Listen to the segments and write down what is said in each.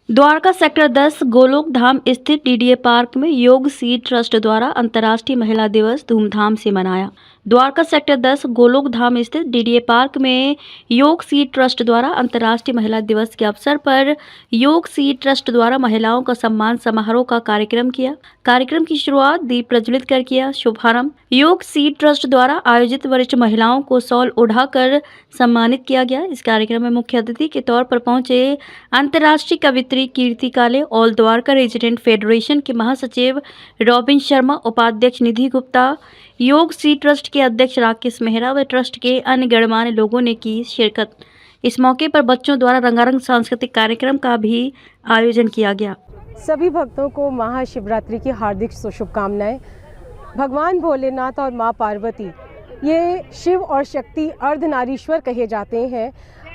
Dwarka sector 10 Golok धाम स्थित DDA park में योग सीड ट्रस्ट द्वारा अंतर्राष्ट्रीय महिला दिवस धूमधाम से मनाया। द्वारका सेक्टर 10 गोलोक धाम स्थित डीडीए पार्क में योग सीड ट्रस्ट द्वारा अंतर्राष्ट्रीय महिला दिवस के अवसर पर योग सीड ट्रस्ट द्वारा महिलाओं का सम्मान समारोह का कार्यक्रम किया। कार्यक्रम की शुरुआत दीप प्रज्वलित कर किया। शुभारंभ योग सीड ट्रस्ट द्वारा आयोजित वरिष्ठ महिलाओं को शॉल ओढ़ाकर सम्मानित किया गया। इस कार्यक्रम में मुख्य अतिथि के तौर पर पहुंचे अंतर्राष्ट्रीय कवित्री कीर्ति काले, ऑल द्वारका रेजिडेंट फेडरेशन के महासचिव रॉबिन शर्मा, उपाध्यक्ष निधि गुप्ता, योग सीड ट्रस्ट के अध्यक्ष राकेश मेहरा व ट्रस्ट के अन्य गणमान्य लोगों ने की शिरकत। इस मौके पर बच्चों द्वारा रंगारंग सांस्कृतिक कार्यक्रम का भी आयोजन किया गया। सभी भक्तों को महाशिवरात्रि की हार्दिक शुभकामनाएं। भगवान भोलेनाथ और माँ पार्वती ये शिव और शक्ति अर्धनारीश्वर कहे जाते हैं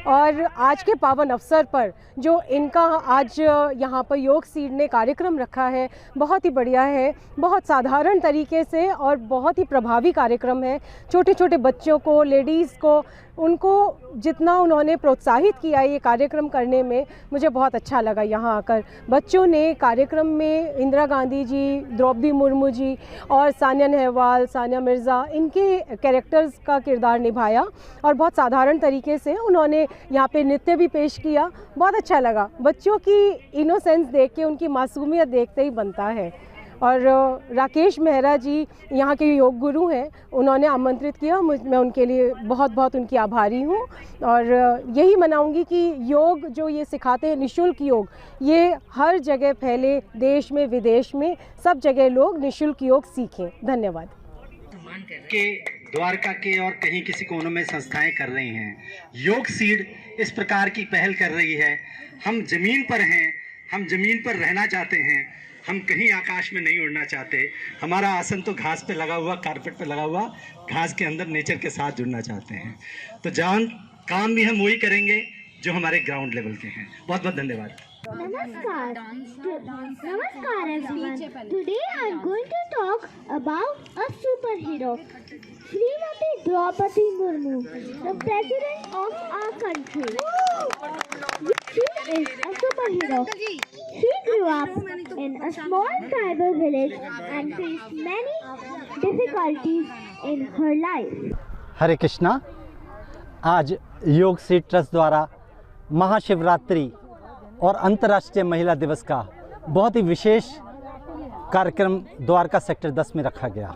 और आज के पावन अवसर पर जो इनका आज यहाँ पर योग सीड ने कार्यक्रम रखा है बहुत ही बढ़िया है, बहुत साधारण तरीके से और बहुत ही प्रभावी कार्यक्रम है। छोटे छोटे बच्चों को, लेडीज़ को, उनको जितना उन्होंने प्रोत्साहित किया ये कार्यक्रम करने में मुझे बहुत अच्छा लगा। यहाँ आकर बच्चों ने कार्यक्रम में इंदिरा गांधी जी, द्रौपदी मुर्मू जी और सानिया नेहवाल, सानिया मिर्ज़ा, इनके कैरेक्टर्स का किरदार निभाया और बहुत साधारण तरीके से उन्होंने यहाँ पे नृत्य भी पेश किया। बहुत अच्छा लगा। बच्चों की इनोसेंस देख के, उनकी मासूमियत देखते ही बनता है। और राकेश मेहरा जी यहाँ के योग गुरु हैं, उन्होंने आमंत्रित किया, मैं उनके लिए बहुत बहुत उनकी आभारी हूँ और यही मनाऊंगी कि योग जो ये सिखाते हैं, निःशुल्क योग, ये हर जगह फैले, देश में विदेश में सब जगह लोग निःशुल्क योग सीखें। धन्यवाद। के द्वारका के और कहीं किसी कोनों में संस्थाएं कर रही हैं, योग सीड इस प्रकार की पहल कर रही है। हम जमीन पर हैं, हम जमीन पर रहना चाहते हैं, हम कहीं आकाश में नहीं उड़ना चाहते। हमारा आसन तो घास पे लगा हुआ, कारपेट पे लगा हुआ, घास के अंदर नेचर के साथ जुड़ना चाहते हैं। तो जान काम भी हम वही करेंगे जो हमारे ग्राउंड लेवल के हैं। बहुत बहुत धन्यवाद। Namaskar everyone. Today I am going to talk about a superhero, Srimati Draupadi Murmu, the president of our country. She is a superhero. She grew up in a small tribal village and faced many difficulties in her life. हरे कृष्णा। आज योग seed trust द्वारा महाशिवरात्रि और अंतर्राष्ट्रीय महिला दिवस का बहुत ही विशेष कार्यक्रम द्वारका सेक्टर 10 में रखा गया।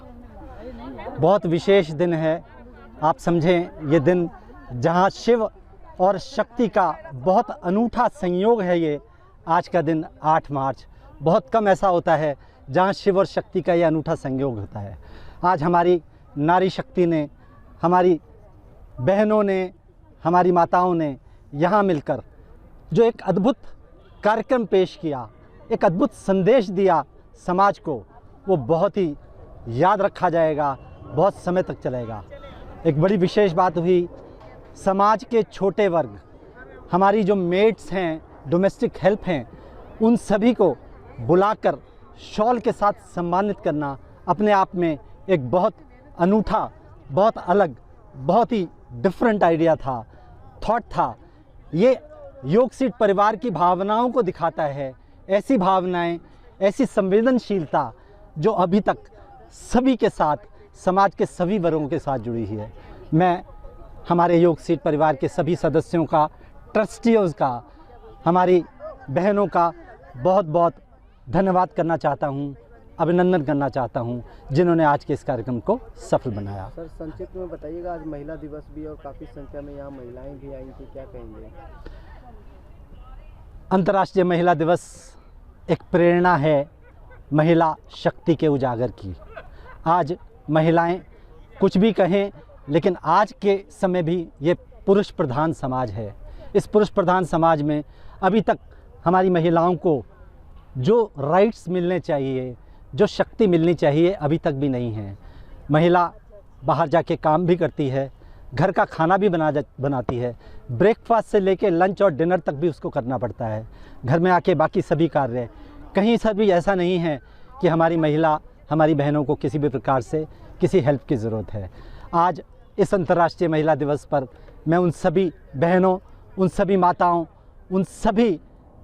बहुत विशेष दिन है। आप समझें, ये दिन जहां शिव और शक्ति का बहुत अनूठा संयोग है। ये आज का दिन 8 मार्च, बहुत कम ऐसा होता है जहां शिव और शक्ति का ये अनूठा संयोग होता है। आज हमारी नारी शक्ति ने, हमारी बहनों ने, हमारी माताओं ने यहाँ मिलकर जो एक अद्भुत कार्यक्रम पेश किया, एक अद्भुत संदेश दिया समाज को, वो बहुत ही याद रखा जाएगा, बहुत समय तक चलेगा। एक बड़ी विशेष बात हुई, समाज के छोटे वर्ग, हमारी जो मेड्स हैं, डोमेस्टिक हेल्प हैं, उन सभी को बुलाकर शॉल के साथ सम्मानित करना अपने आप में एक बहुत अनूठा, बहुत अलग, बहुत ही डिफरेंट आइडिया था, थॉट था। ये योग सीड परिवार की भावनाओं को दिखाता है। ऐसी भावनाएं, ऐसी संवेदनशीलता जो अभी तक सभी के साथ, समाज के सभी वर्गों के साथ जुड़ी है। मैं हमारे योग सीड परिवार के सभी सदस्यों का, ट्रस्टियों का, हमारी बहनों का बहुत बहुत धन्यवाद करना चाहता हूं, अभिनंदन करना चाहता हूं, जिन्होंने आज के इस कार्यक्रम को सफल बनाया। सर, संक्षिप्त में बताइएगा, आज महिला दिवस भी और काफ़ी संख्या में यहाँ महिलाएं भी आई थी, क्या कहेंगे? अंतर्राष्ट्रीय महिला दिवस एक प्रेरणा है महिला शक्ति के उजागर की। आज महिलाएं कुछ भी कहें, लेकिन आज के समय भी ये पुरुष प्रधान समाज है। इस पुरुष प्रधान समाज में अभी तक हमारी महिलाओं को जो राइट्स मिलने चाहिए, जो शक्ति मिलनी चाहिए, अभी तक भी नहीं है। महिला बाहर जाके काम भी करती है, घर का खाना भी बनाती है, ब्रेकफास्ट से लेके लंच और डिनर तक भी उसको करना पड़ता है, घर में आके बाकी सभी कार्य। कहीं से भी ऐसा नहीं है कि हमारी महिला, हमारी बहनों को किसी भी प्रकार से किसी हेल्प की ज़रूरत है। आज इस अंतर्राष्ट्रीय महिला दिवस पर मैं उन सभी बहनों, उन सभी माताओं, उन सभी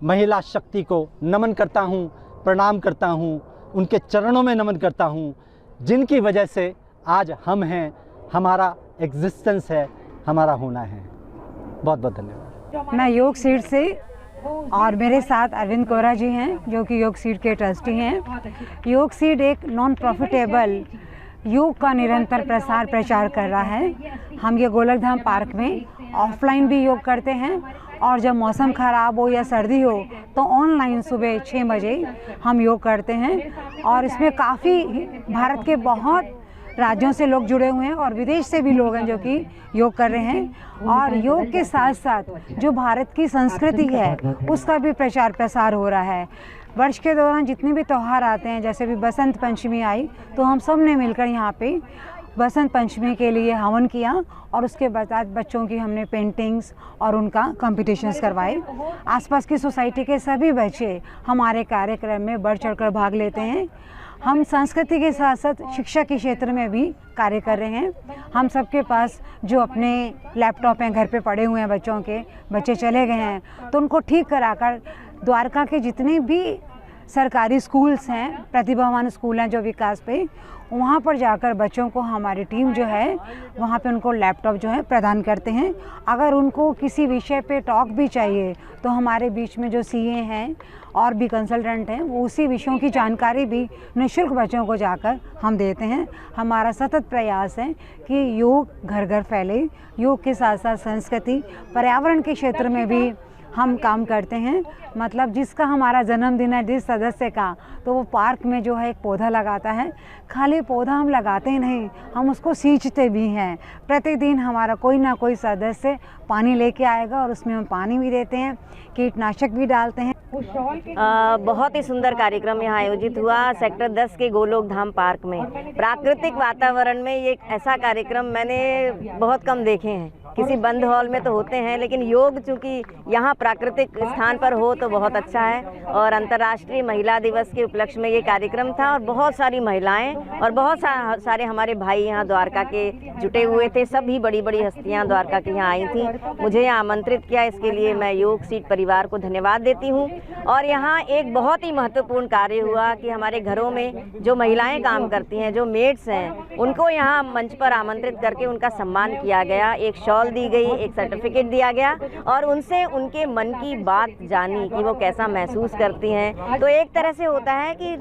महिला शक्ति को नमन करता हूँ, प्रणाम करता हूँ, उनके चरणों में नमन करता हूँ, जिनकी वजह से आज हम हैं, हमारा एग्जिस्टेंस है, हमारा होना है। बहुत बहुत धन्यवाद। मैं योग सीड से और मेरे साथ अरविंद कोरा जी हैं जो कि योग सीड के ट्रस्टी हैं। योग सीड एक नॉन प्रॉफिटेबल योग का निरंतर प्रसार प्रचार कर रहा है। हम ये गोलक धाम पार्क में ऑफलाइन भी योग करते हैं और जब मौसम ख़राब हो या सर्दी हो तो ऑनलाइन सुबह 6 बजे हम योग करते हैं और इसमें काफ़ी भारत के बहुत राज्यों से लोग जुड़े हुए हैं और विदेश से भी लोग हैं जो कि योग कर रहे हैं। और योग के साथ साथ जो भारत की संस्कृति है उसका भी प्रचार प्रसार हो रहा है। वर्ष के दौरान जितने भी त्यौहार आते हैं, जैसे भी बसंत पंचमी आई तो हम सब ने मिलकर यहाँ पे बसंत पंचमी के लिए हवन किया और उसके बाद बच्चों की हमने पेंटिंग्स और उनका कॉम्पिटिशन्स करवाए। आसपास की सोसाइटी के सभी बच्चे हमारे कार्यक्रम में बढ़ चढ़कर भाग लेते हैं। हम संस्कृति के साथ साथ शिक्षा के क्षेत्र में भी कार्य कर रहे हैं। हम सबके पास जो अपने लैपटॉप हैं घर पे पड़े हुए हैं, बच्चे चले गए हैं तो उनको ठीक कराकर द्वारका के जितने भी सरकारी स्कूल्स हैं, प्रतिभावान स्कूल हैं जो विकास पे, वहाँ पर जाकर बच्चों को हमारी टीम जो है वहाँ पे उनको लैपटॉप जो है प्रदान करते हैं। अगर उनको किसी विषय पे टॉक भी चाहिए तो हमारे बीच में जो सीए हैं और भी कंसल्टेंट हैं वो उसी विषयों की जानकारी भी निःशुल्क बच्चों को जाकर हम देते हैं। हमारा सतत प्रयास है कि योग घर घर फैले। योग के साथ साथ संस्कृति, पर्यावरण के क्षेत्र में भी हम काम करते हैं। मतलब जिसका हमारा जन्मदिन है, जिस सदस्य का, तो वो पार्क में जो है एक पौधा लगाता है। खाली पौधा हम लगाते ही नहीं, हम उसको सींचते भी हैं। प्रतिदिन हमारा कोई ना कोई सदस्य पानी लेके आएगा और उसमें हम पानी भी देते हैं, कीटनाशक भी डालते हैं। बहुत ही सुंदर कार्यक्रम यहाँ आयोजित हुआ सेक्टर 10 के गोलोक धाम पार्क में। प्राकृतिक वातावरण में ये एक ऐसा कार्यक्रम मैंने बहुत कम देखे हैं। किसी बंद हॉल में तो होते हैं, लेकिन योग चूँकि यहाँ प्राकृतिक स्थान पर हो तो बहुत अच्छा है। और अंतर्राष्ट्रीय महिला दिवस के उपलक्ष्य में ये कार्यक्रम था और बहुत सारी महिलाएं और बहुत सारे हमारे भाई यहाँ द्वारका के जुटे हुए थे। सभी बड़ी बड़ी हस्तियाँ द्वारका की यहाँ आई थी, मुझे यहाँ आमंत्रित किया। इसके लिए मैं योग सीट परिवार को धन्यवाद देती हूँ। और यहाँ एक बहुत ही महत्वपूर्ण कार्य हुआ कि हमारे घरों में जो महिलाएं काम करती हैं, जो मेड्स हैं, उनको यहाँ मंच पर आमंत्रित करके उनका सम्मान किया गया। एक शॉल दी गई, एक सर्टिफिकेट दिया गया और उनसे उनके मन की बात जानी कि वो कैसा महसूस करती हैं। तो एक तरह से होता है कि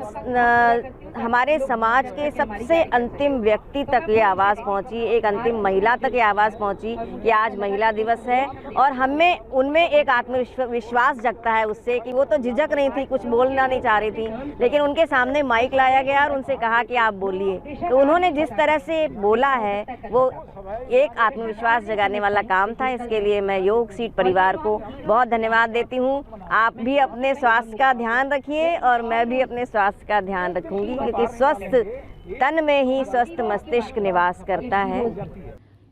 हमारे समाज के सबसे अंतिम व्यक्ति तक ये आवाज़ पहुंची, एक अंतिम महिला तक ये आवाज़ पहुंची कि आज महिला दिवस है। और हमें उनमें एक आत्मविश्वास जगता है उससे कि वो तो झिझक नहीं थी, कुछ बोलना नहीं चाह रही थी, लेकिन उनके सामने माइक लाया गया और उनसे कहा कि आप बोलिए। तो उन्होंने जिस तरह से बोला है वो एक आत्मविश्वास जगाने वाला काम था। इसके लिए मैं योग सीट परिवार को बहुत धन्यवाद देती हूँ। आप भी अपने स्वास्थ्य का ध्यान रखिए और मैं भी अपने स्वास्थ्य का ध्यान रखूँगी, क्योंकि स्वस्थ तन में ही स्वस्थ मस्तिष्क निवास करता है।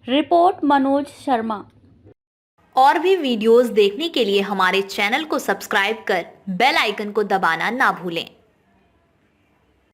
रिपोर्ट मनोज शर्मा। और भी वीडियोस देखने के लिए हमारे चैनल को सब्सक्राइब कर बेल आइकन को दबाना ना भूलें।